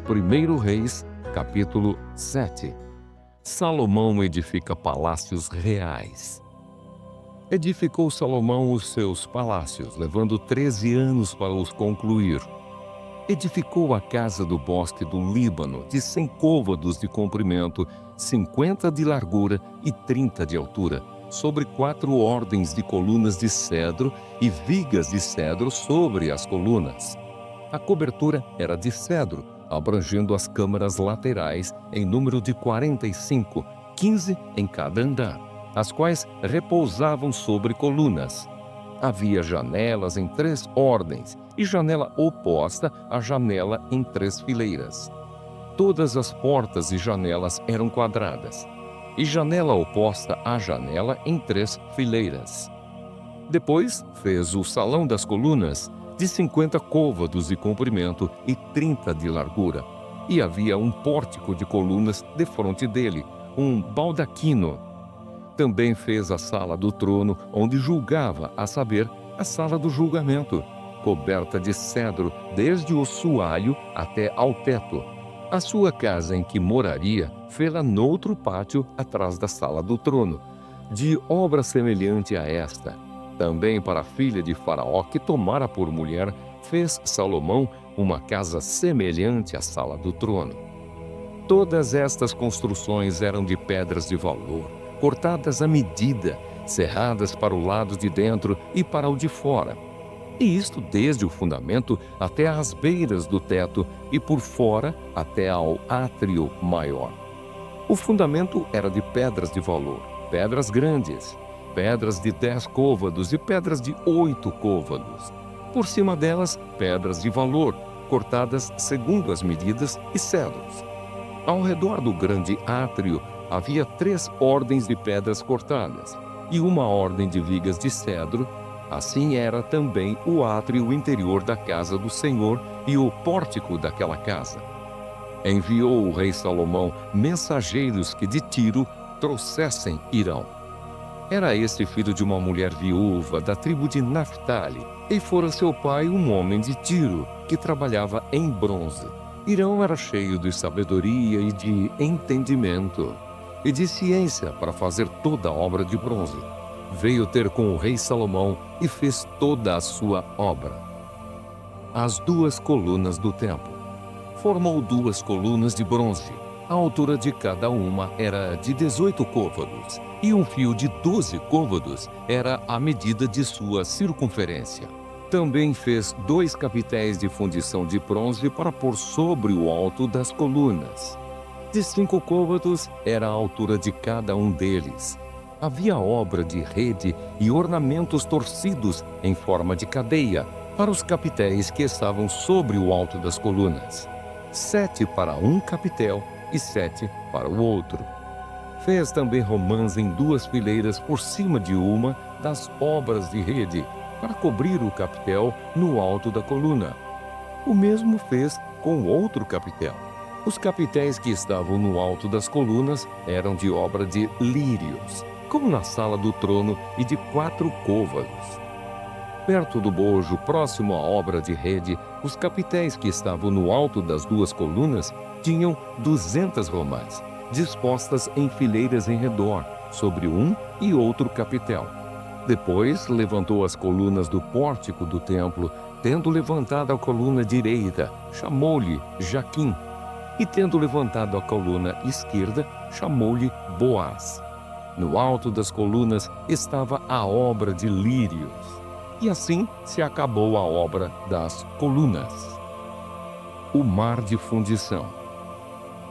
1 Reis, capítulo 7. Salomão edifica palácios reais. Edificou Salomão os seus palácios, levando 13 anos para os concluir. Edificou a casa do bosque do Líbano, de 100 côvados de comprimento, 50 de largura e 30 de altura, sobre 4 ordens de colunas de cedro e vigas de cedro sobre as colunas. A cobertura era de cedro, abrangendo as câmaras laterais em número de 45, 15 em cada andar, as quais repousavam sobre colunas. Havia janelas em 3 ordens e janela oposta à janela em 3 fileiras. Todas as portas e janelas eram quadradas, e janela oposta à janela em 3 fileiras. Depois fez o salão das colunas, de 50 côvados de comprimento e 30 de largura. E havia um pórtico de colunas defronte dele, um baldaquino. Também fez a sala do trono, onde julgava, a saber, a sala do julgamento, coberta de cedro desde o soalho até ao teto. A sua casa em que moraria fê-la noutro pátio atrás da sala do trono, de obra semelhante a esta. Também para a filha de Faraó, que tomara por mulher, fez Salomão uma casa semelhante à sala do trono. Todas estas construções eram de pedras de valor, cortadas à medida, serradas para o lado de dentro e para o de fora. E isto desde o fundamento até às beiras do teto e por fora até ao átrio maior. O fundamento era de pedras de valor, pedras grandes, pedras de 10 côvados e pedras de 8 côvados. Por cima delas, pedras de valor, cortadas segundo as medidas, e cedros. Ao redor do grande átrio havia 3 ordens de pedras cortadas e uma ordem de vigas de cedro. Assim era também o átrio interior da casa do Senhor e o pórtico daquela casa. Enviou o rei Salomão mensageiros que de Tiro trouxessem Irão. Era este filho de uma mulher viúva da tribo de Naphtali, e fora seu pai um homem de Tiro, que trabalhava em bronze. Irão era cheio de sabedoria e de entendimento, e de ciência para fazer toda a obra de bronze. Veio ter com o rei Salomão e fez toda a sua obra. As 2 colunas do templo. Formou 2 colunas de bronze. A altura de cada uma era de 18 côvados, e um fio de 12 côvados era a medida de sua circunferência. Também fez 2 capitéis de fundição de bronze para pôr sobre o alto das colunas. De 5 côvados era a altura de cada um deles. Havia obra de rede e ornamentos torcidos em forma de cadeia para os capitéis que estavam sobre o alto das colunas. 7 para um capitel e 7 para o outro. Fez também romãs em 2 fileiras por cima de uma das obras de rede, para cobrir o capitel no alto da coluna. O mesmo fez com outro capitel. Os capitéis que estavam no alto das colunas eram de obra de lírios, como na sala do trono, e de 4 côvados. Perto do bojo, próximo à obra de rede, os capitéis que estavam no alto das 2 colunas tinham 200 romãs, dispostas em fileiras em redor, sobre um e outro capitel. Depois levantou as colunas do pórtico do templo, tendo levantado a coluna direita, chamou-lhe Jaquim, e tendo levantado a coluna esquerda, chamou-lhe Boaz. No alto das colunas estava a obra de lírios. E assim se acabou a obra das colunas. O mar de fundição.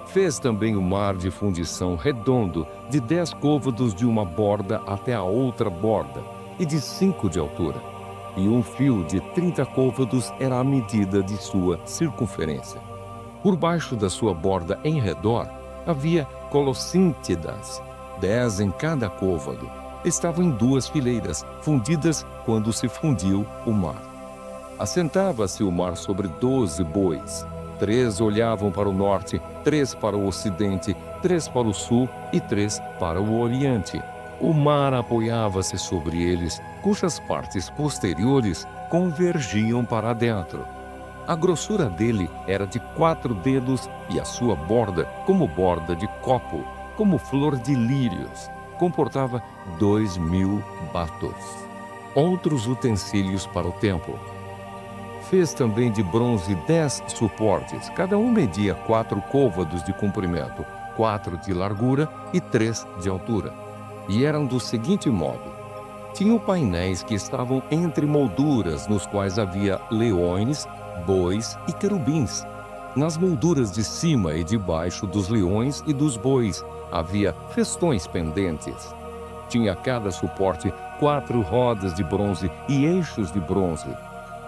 Fez também o mar de fundição redondo, de 10 côvados de uma borda até a outra borda, e de 5 de altura. E um fio de 30 côvados era a medida de sua circunferência. Por baixo da sua borda em redor havia colossíntidas, 10 em cada côvado. Estavam em 2 fileiras, fundidas quando se fundiu o mar. Assentava-se o mar sobre 12 bois. 3 olhavam para o norte, 3 para o ocidente, 3 para o sul e 3 para o oriente. O mar apoiava-se sobre eles, cujas partes posteriores convergiam para dentro. A grossura dele era de 4 dedos e a sua borda, como borda de copo, como flor de lírios, comportava 2.000 batos. Outros utensílios para o templo. Fez também de bronze 10 suportes, cada um media 4 côvados de comprimento, 4 de largura e 3 de altura. E eram do seguinte modo: tinham painéis que estavam entre molduras, nos quais havia leões, bois e querubins. Nas molduras de cima e de baixo dos leões e dos bois havia festões pendentes. Tinha cada suporte 4 rodas de bronze e eixos de bronze.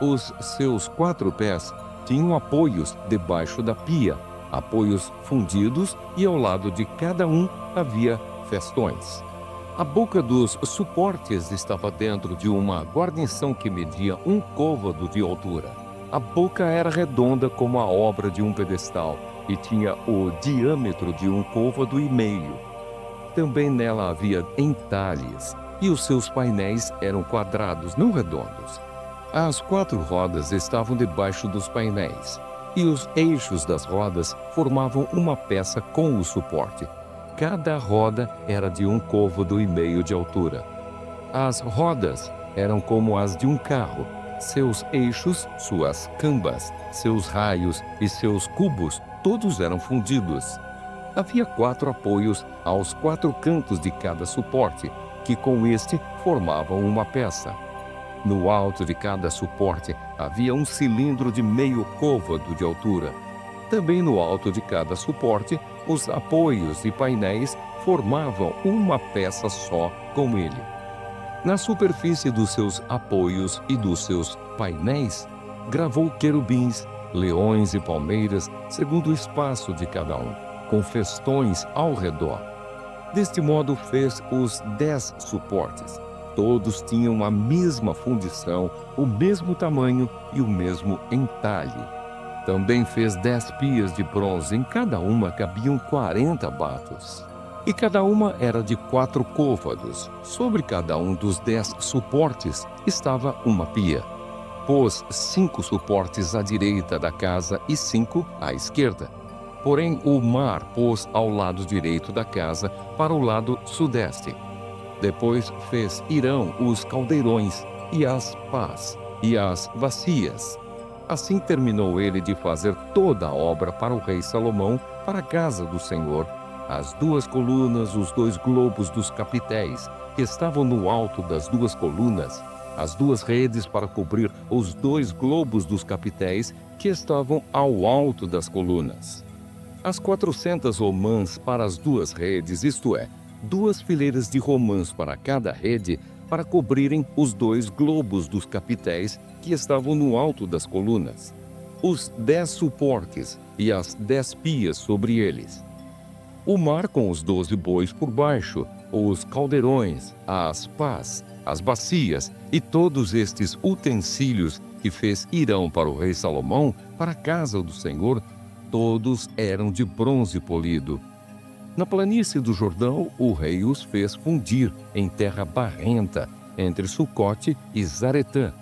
Os seus 4 pés tinham apoios debaixo da pia, apoios fundidos, e ao lado de cada um havia festões. A boca dos suportes estava dentro de uma guarnição que media 1 côvado de altura. A boca era redonda como a obra de um pedestal e tinha o diâmetro de 1 côvado e meio. Também nela havia entalhes, e os seus painéis eram quadrados, não redondos. As 4 rodas estavam debaixo dos painéis, e os eixos das rodas formavam uma peça com o suporte. Cada roda era de 1 côvado e meio de altura. As rodas eram como as de um carro. Seus eixos, suas cambas, seus raios e seus cubos, todos eram fundidos. Havia 4 apoios aos 4 cantos de cada suporte, que com este formavam uma peça. No alto de cada suporte havia um cilindro de meio côvado de altura. Também no alto de cada suporte, os apoios e painéis formavam uma peça só com ele. Na superfície dos seus apoios e dos seus painéis, gravou querubins, leões e palmeiras, segundo o espaço de cada um, com festões ao redor. Deste modo fez os 10 suportes. Todos tinham a mesma fundição, o mesmo tamanho e o mesmo entalhe. Também fez 10 pias de bronze, em cada uma cabiam 40 batos. E cada uma era de 4 côvados. Sobre cada um dos 10 suportes estava uma pia. Pôs 5 suportes à direita da casa e 5 à esquerda. Porém, o mar pôs ao lado direito da casa, para o lado sudeste. Depois fez Irão os caldeirões, e as pás, e as bacias. Assim terminou ele de fazer toda a obra para o rei Salomão, para a casa do Senhor. As 2 colunas, os 2 globos dos capitéis, que estavam no alto das 2 colunas, as 2 redes para cobrir os 2 globos dos capitéis, que estavam ao alto das colunas. As 400 romãs para as 2 redes, isto é, 2 fileiras de romãs para cada rede, para cobrirem os 2 globos dos capitéis que estavam no alto das colunas, os 10 suportes e as 10 pias sobre eles. O mar com os 12 bois por baixo, os caldeirões, as pás, as bacias e todos estes utensílios que fez Irão para o rei Salomão, para a casa do Senhor, todos eram de bronze polido. Na planície do Jordão, o rei os fez fundir em terra barrenta, entre Sucote e Zaretã.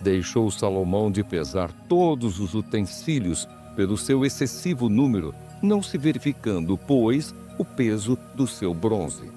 Deixou Salomão de pesar todos os utensílios pelo seu excessivo número, não se verificando, pois, o peso do seu bronze.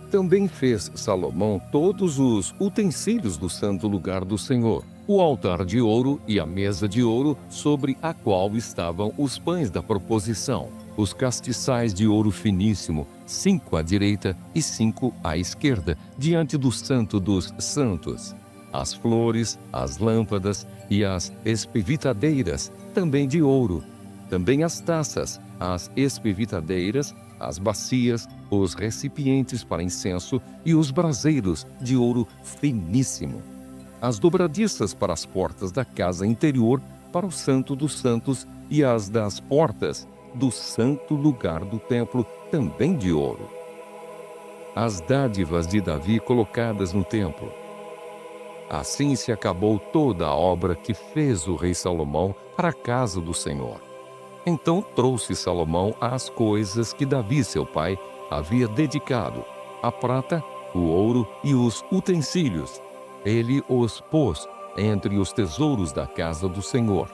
Também fez Salomão todos os utensílios do santo lugar do Senhor, o altar de ouro e a mesa de ouro sobre a qual estavam os pães da proposição, os castiçais de ouro finíssimo, 5 à direita e 5 à esquerda, diante do Santo dos Santos, as flores, as lâmpadas e as espevitadeiras, também de ouro, também as taças, as espevitadeiras, as bacias, os recipientes para incenso e os braseiros de ouro finíssimo, as dobradiças para as portas da casa interior, para o Santo dos Santos, e as das portas do santo lugar do templo, também de ouro. As dádivas de Davi colocadas no templo. Assim se acabou toda a obra que fez o rei Salomão para a casa do Senhor. Então trouxe Salomão as coisas que Davi, seu pai, havia dedicado, a prata, o ouro e os utensílios. Ele os pôs entre os tesouros da casa do Senhor.